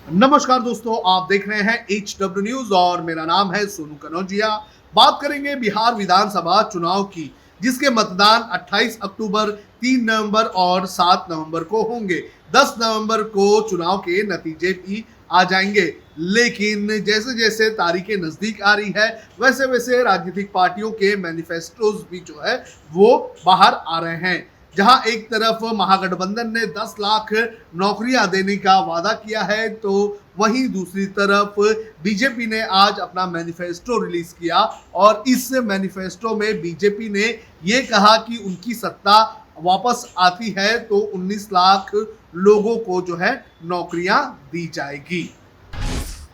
नमस्कार दोस्तों, आप देख रहे हैं HW न्यूज और मेरा नाम है सोनू कनौजिया। बात करेंगे बिहार विधानसभा चुनाव की, जिसके मतदान 28 अक्टूबर, 3 नवंबर और 7 नवंबर को होंगे। 10 नवंबर को चुनाव के नतीजे भी आ जाएंगे, लेकिन जैसे जैसे तारीखें नजदीक आ रही है वैसे वैसे राजनीतिक पार्टियों के मैनिफेस्टोज भी जो है वो बाहर आ रहे हैं। जहां एक तरफ महागठबंधन ने 10 लाख नौकरियां देने का वादा किया है, तो वहीं दूसरी तरफ बीजेपी ने आज अपना मैनिफेस्टो रिलीज किया और इस मैनिफेस्टो में बीजेपी ने ये कहा कि उनकी सत्ता वापस आती है तो 19 लाख लोगों को जो है नौकरियां दी जाएगी।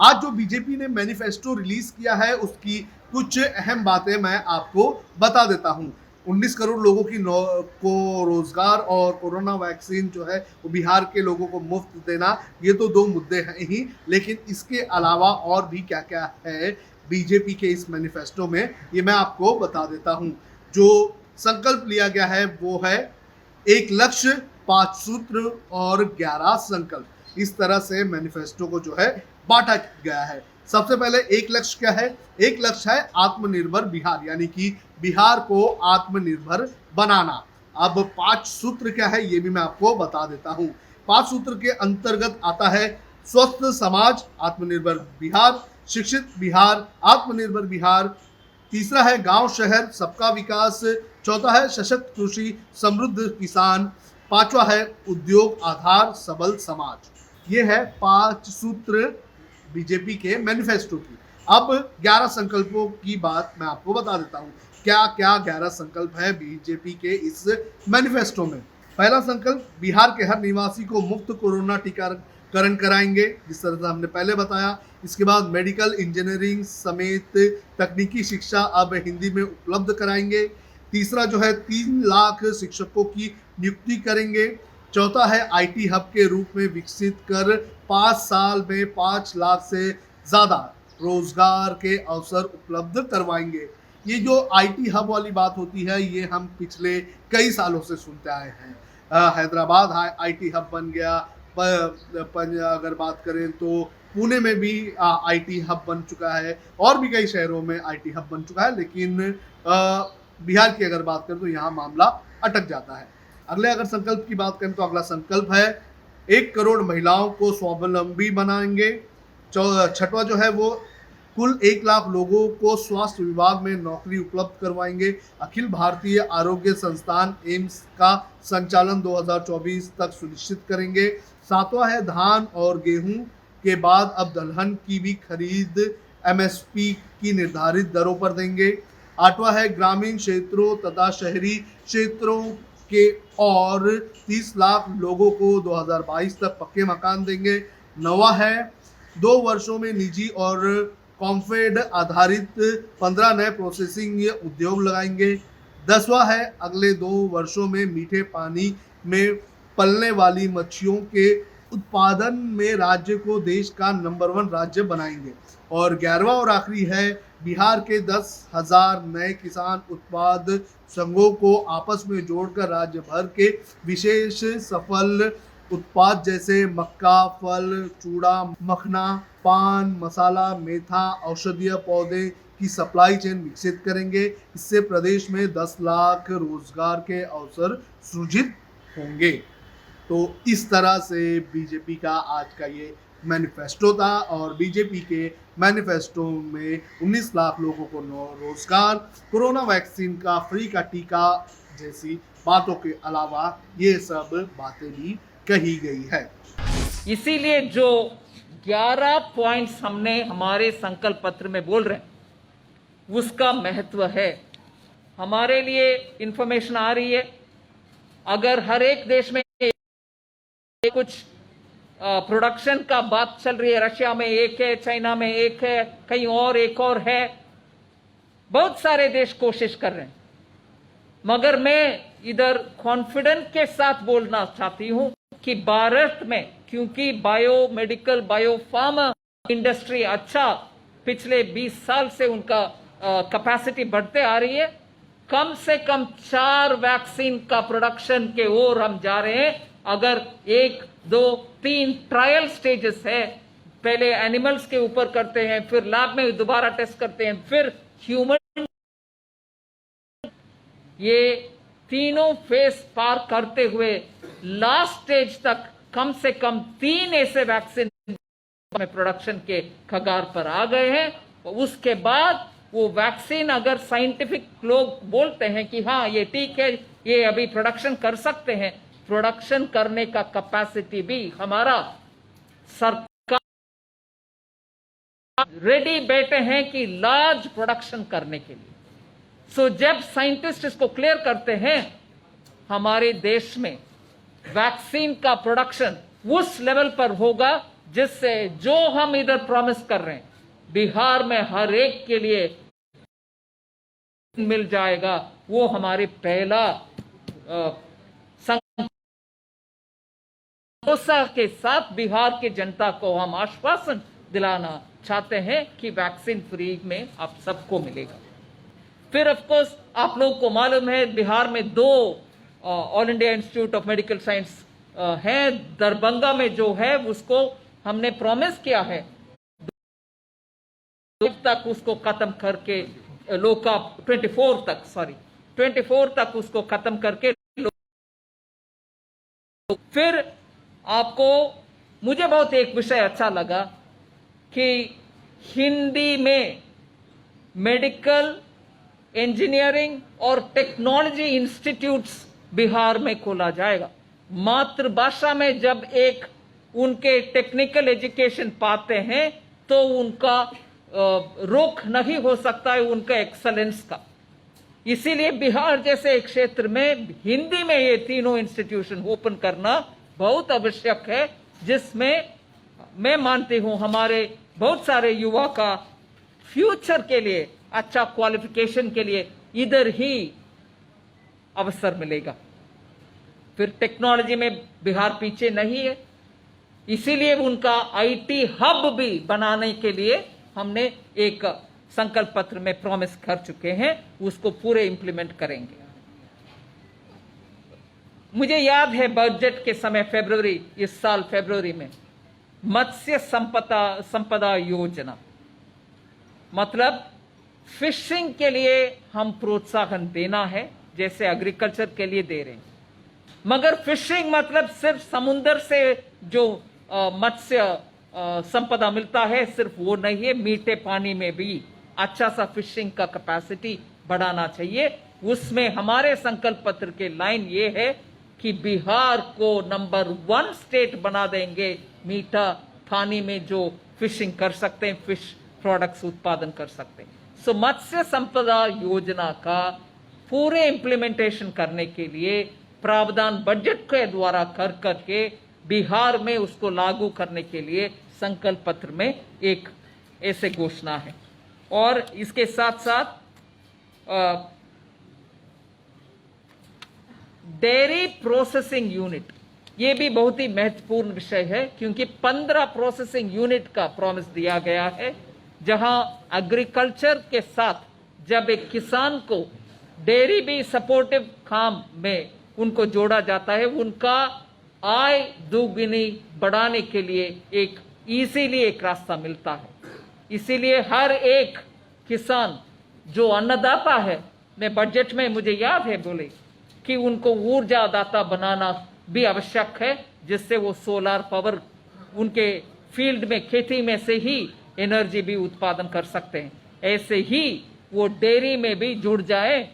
आज जो बीजेपी ने मैनिफेस्टो रिलीज किया है उसकी कुछ अहम बातें मैं आपको बता देता हूं। 19 करोड़ लोगों को रोजगार और कोरोना वैक्सीन जो है वो बिहार के लोगों को मुफ्त देना, ये तो दो मुद्दे हैं ही, लेकिन इसके अलावा और भी क्या क्या है बीजेपी के इस मैनिफेस्टो में ये मैं आपको बता देता हूं। जो संकल्प लिया गया है वो है 1 लक्ष्य, 5 सूत्र और 11 संकल्प। इस तरह से मैनिफेस्टो को जो है बांटा गया है। सबसे पहले एक लक्ष्य क्या है? एक लक्ष्य है आत्मनिर्भर बिहार, यानी कि बिहार को आत्मनिर्भर बनाना। अब 5 सूत्र क्या है ये भी मैं आपको बता देता हूं। 5 सूत्र के अंतर्गत आता है स्वस्थ समाज, आत्मनिर्भर बिहार; शिक्षित बिहार, आत्मनिर्भर बिहार; तीसरा है गांव शहर सबका विकास; चौथा है सशक्त कृषि, समृद्ध किसान; पांचवा है उद्योग आधार, सबल समाज। ये है 5 सूत्र बीजेपी के मैनिफेस्टो की। अब 11 संकल्पों की बात मैं आपको बता देता हूं। क्या क्या 11 संकल्प है बीजेपी के इस मैनिफेस्टो में। पहला संकल्प, बिहार के हर निवासी को मुफ्त कोरोना टीकाकरण कराएंगे, जिस तरह से हमने पहले बताया। इसके बाद मेडिकल इंजीनियरिंग समेत तकनीकी शिक्षा अब हिंदी में उपलब्ध कराएंगे। तीसरा जो है 3 लाख शिक्षकों की नियुक्ति करेंगे। चौथा है आईटी हब के रूप में विकसित कर 5 साल में 5 लाख से ज़्यादा रोजगार के अवसर उपलब्ध करवाएंगे। ये जो आईटी हब वाली बात होती है ये हम पिछले कई सालों से सुनते आए हैं। हैदराबाद आईटी हब बन गया, अगर बात करें तो पुणे में भी आईटी हब बन चुका है और भी कई शहरों में आईटी हब बन चुका है, लेकिन बिहार की अगर बात करें तो यहाँ मामला अटक जाता है। अगले अगर संकल्प की बात करें तो अगला संकल्प है 1 करोड़ महिलाओं को स्वावलंबी बनाएंगे। छठवां जो है वो कुल 1 लाख लोगों को स्वास्थ्य विभाग में नौकरी उपलब्ध करवाएंगे। अखिल भारतीय आरोग्य संस्थान एम्स का संचालन 2024 तक सुनिश्चित करेंगे। सातवां है धान और गेहूं के बाद अब दलहन की भी खरीद एमएसपी की निर्धारित दरों पर देंगे। आठवां है ग्रामीण क्षेत्रों तथा शहरी क्षेत्रों के और 30 लाख लोगों को 2022 तक पक्के मकान देंगे। नौवां है 2 वर्षों में निजी और कॉम्फेड आधारित 15 नए प्रोसेसिंग उद्योग लगाएंगे। 10वां है अगले 2 वर्षों में मीठे पानी में पलने वाली मच्छियों के उत्पादन में राज्य को देश का नंबर 1 राज्य बनाएंगे। और 11वां और आखिरी है बिहार के 10,000 नए किसान उत्पाद संघों को आपस में जोड़कर राज्य भर के विशेष सफल उत्पाद जैसे मक्का, फल, चूड़ा, मखना, पान मसाला, मेथा, औषधीय पौधे की सप्लाई चेन विकसित करेंगे। इससे प्रदेश में 10 लाख रोजगार के अवसर सृजित होंगे। तो इस तरह से बीजेपी का आज का ये मैनिफेस्टो था और बीजेपी के मैनिफेस्टो में 19 लाख लोगों को रोजगार, कोरोना वैक्सीन का फ्री का टीका जैसी बातों के अलावा ये सब बातें भी कही गई है। इसीलिए जो 11 पॉइंट्स हमने हमारे संकल्प पत्र में बोल रहे हैं उसका महत्व है। हमारे लिए इंफॉर्मेशन आ रही है, अगर हर एक देश में कुछ प्रोडक्शन का बात चल रही है, रशिया में एक है, चाइना में एक है, कहीं और एक और है, बहुत सारे देश कोशिश कर रहे हैं, मगर मैं इधर कॉन्फिडेंस के साथ बोलना चाहती हूं कि भारत में क्योंकि बायोमेडिकल बायोफार्मा इंडस्ट्री अच्छा पिछले 20 साल से उनका कैपेसिटी बढ़ते आ रही है, कम से कम 4 वैक्सीन का प्रोडक्शन के ओर हम जा रहे हैं। अगर 1, 2, 3 ट्रायल स्टेजेस है, पहले एनिमल्स के ऊपर करते हैं, फिर लैब में दोबारा टेस्ट करते हैं, फिर ह्यूमन। ये तीनों फेस पार करते हुए लास्ट स्टेज तक कम से कम 3 ऐसे वैक्सीन में प्रोडक्शन के कगार पर आ गए हैं। उसके बाद वो वैक्सीन अगर साइंटिफिक लोग बोलते हैं कि हाँ ये ठीक है, ये अभी प्रोडक्शन कर सकते हैं, प्रोडक्शन करने का कैपेसिटी भी हमारा सरकार रेडी बैठे हैं कि लार्ज प्रोडक्शन करने के लिए। सो जब साइंटिस्ट इसको क्लियर करते हैं, हमारे देश में वैक्सीन का प्रोडक्शन उस लेवल पर होगा जिससे जो हम इधर प्रॉमिस कर रहे हैं, बिहार में हर एक के लिए मिल जाएगा, वो हमारे पहला भरोसा के साथ बिहार की जनता को हम आश्वासन दिलाना चाहते हैं कि वैक्सीन फ्री में आप सबको मिलेगा। फिर ऑफ कोर्स आप लोगों को मालूम है बिहार में 2 all India institute of medical science है। दरभंगा में जो है उसको हमने प्रॉमिस किया है तक उसको खत्म करके लोका 24 तक उसको खत्म करके। फिर आपको मुझे बहुत एक विषय अच्छा लगा कि हिंदी में मेडिकल इंजीनियरिंग और टेक्नोलॉजी इंस्टीट्यूट्स बिहार में खोला जाएगा। मातृभाषा में जब एक उनके टेक्निकल एजुकेशन पाते हैं तो उनका रोक नहीं हो सकता है उनका एक्सलेंस का। इसीलिए बिहार जैसे एक क्षेत्र में हिंदी में ये तीनों इंस्टीट्यूशन ओपन करना बहुत आवश्यक है, जिसमें मैं मानती हूं हमारे बहुत सारे युवा का फ्यूचर के लिए, अच्छा क्वालिफिकेशन के लिए इधर ही अवसर मिलेगा। फिर टेक्नोलॉजी में बिहार पीछे नहीं है, इसीलिए उनका आईटी हब भी बनाने के लिए हमने एक संकल्प पत्र में प्रॉमिस कर चुके हैं, उसको पूरे इंप्लीमेंट करेंगे। मुझे याद है बजट के समय इस साल फरवरी में मत्स्य संपदा योजना, मतलब फिशिंग के लिए हम प्रोत्साहन देना है जैसे एग्रीकल्चर के लिए दे रहे हैं, मगर फिशिंग मतलब सिर्फ समुद्र से जो मत्स्य संपदा मिलता है सिर्फ वो नहीं है, मीठे पानी में भी अच्छा सा फिशिंग का कैपेसिटी बढ़ाना चाहिए। उसमें हमारे संकल्प पत्र के लाइन ये है कि बिहार को नंबर 1 स्टेट बना देंगे मीठा पानी में जो फिशिंग कर सकते हैं, फिश प्रोडक्ट्स उत्पादन कर सकते हैं। सो मत्स्य संपदा योजना का पूरे इंप्लीमेंटेशन करने के लिए प्रावधान बजट के द्वारा कर करके बिहार में उसको लागू करने के लिए संकल्प पत्र में एक ऐसे घोषणा है। और इसके साथ साथ डेयरी प्रोसेसिंग यूनिट, ये भी बहुत ही महत्वपूर्ण विषय है क्योंकि 15 प्रोसेसिंग यूनिट का प्रॉमिस दिया गया है, जहां एग्रीकल्चर के साथ जब एक किसान को डेयरी भी सपोर्टिव काम में उनको जोड़ा जाता है, उनका आय दोगुनी बढ़ाने के लिए एक इजीली एक रास्ता मिलता है। इसीलिए हर एक किसान जो अन्नदाता है, मैं बजट में मुझे याद है बोले कि उनको ऊर्जा दाता बनाना भी आवश्यक है, जिससे वो सोलर पावर उनके फील्ड में खेती में से ही एनर्जी भी उत्पादन कर सकते हैं। ऐसे ही वो डेयरी में भी जुड़ जाए,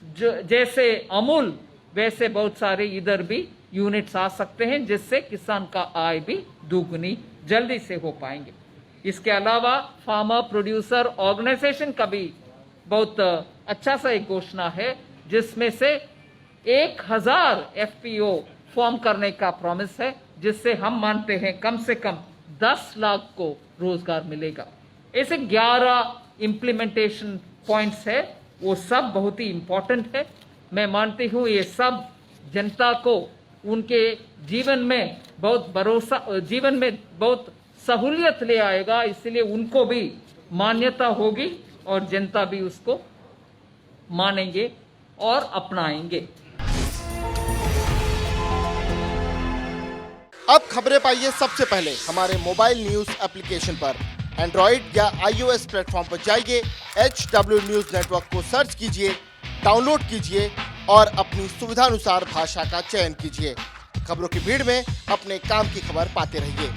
जैसे अमूल वैसे बहुत सारे इधर भी यूनिट्स आ सकते हैं, जिससे किसान का आय भी दोगुनी जल्दी से हो पाएंगे। इसके अलावा फार्मर प्रोड्यूसर ऑर्गेनाइजेशन का भी बहुत अच्छा सा एक घोषणा है, जिसमें से 1000 एफपीओ फॉर्म करने का प्रॉमिस है, जिससे हम मानते हैं कम से कम 10 लाख को रोजगार मिलेगा। ऐसे 11 इम्प्लीमेंटेशन पॉइंट्स है, वो सब बहुत ही इंपॉर्टेंट है। मैं मानती हूँ ये सब जनता को उनके जीवन में बहुत भरोसा, जीवन में बहुत सहूलियत ले आएगा, इसलिए उनको भी मान्यता होगी और जनता भी उसको मानेंगे और अपनाएंगे। अब खबरें पाइए सबसे पहले हमारे मोबाइल न्यूज एप्लीकेशन पर। एंड्रॉइड या iOS प्लेटफॉर्म पर जाइए, HW न्यूज नेटवर्क को सर्च कीजिए, डाउनलोड कीजिए और अपनी सुविधानुसार भाषा का चयन कीजिए। खबरों की भीड़ में अपने काम की खबर पाते रहिए।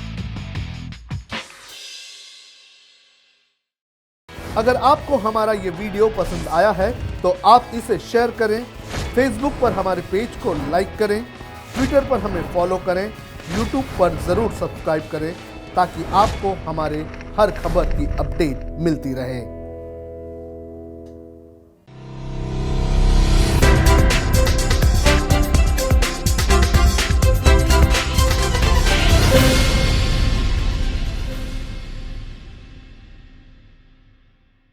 अगर आपको हमारा ये वीडियो पसंद आया है तो आप इसे शेयर करें, फेसबुक पर हमारे पेज को लाइक करें, ट्विटर पर हमें फॉलो करें, यूट्यूब पर ज़रूर सब्सक्राइब करें ताकि आपको हमारे हर खबर की अपडेट मिलती रहे।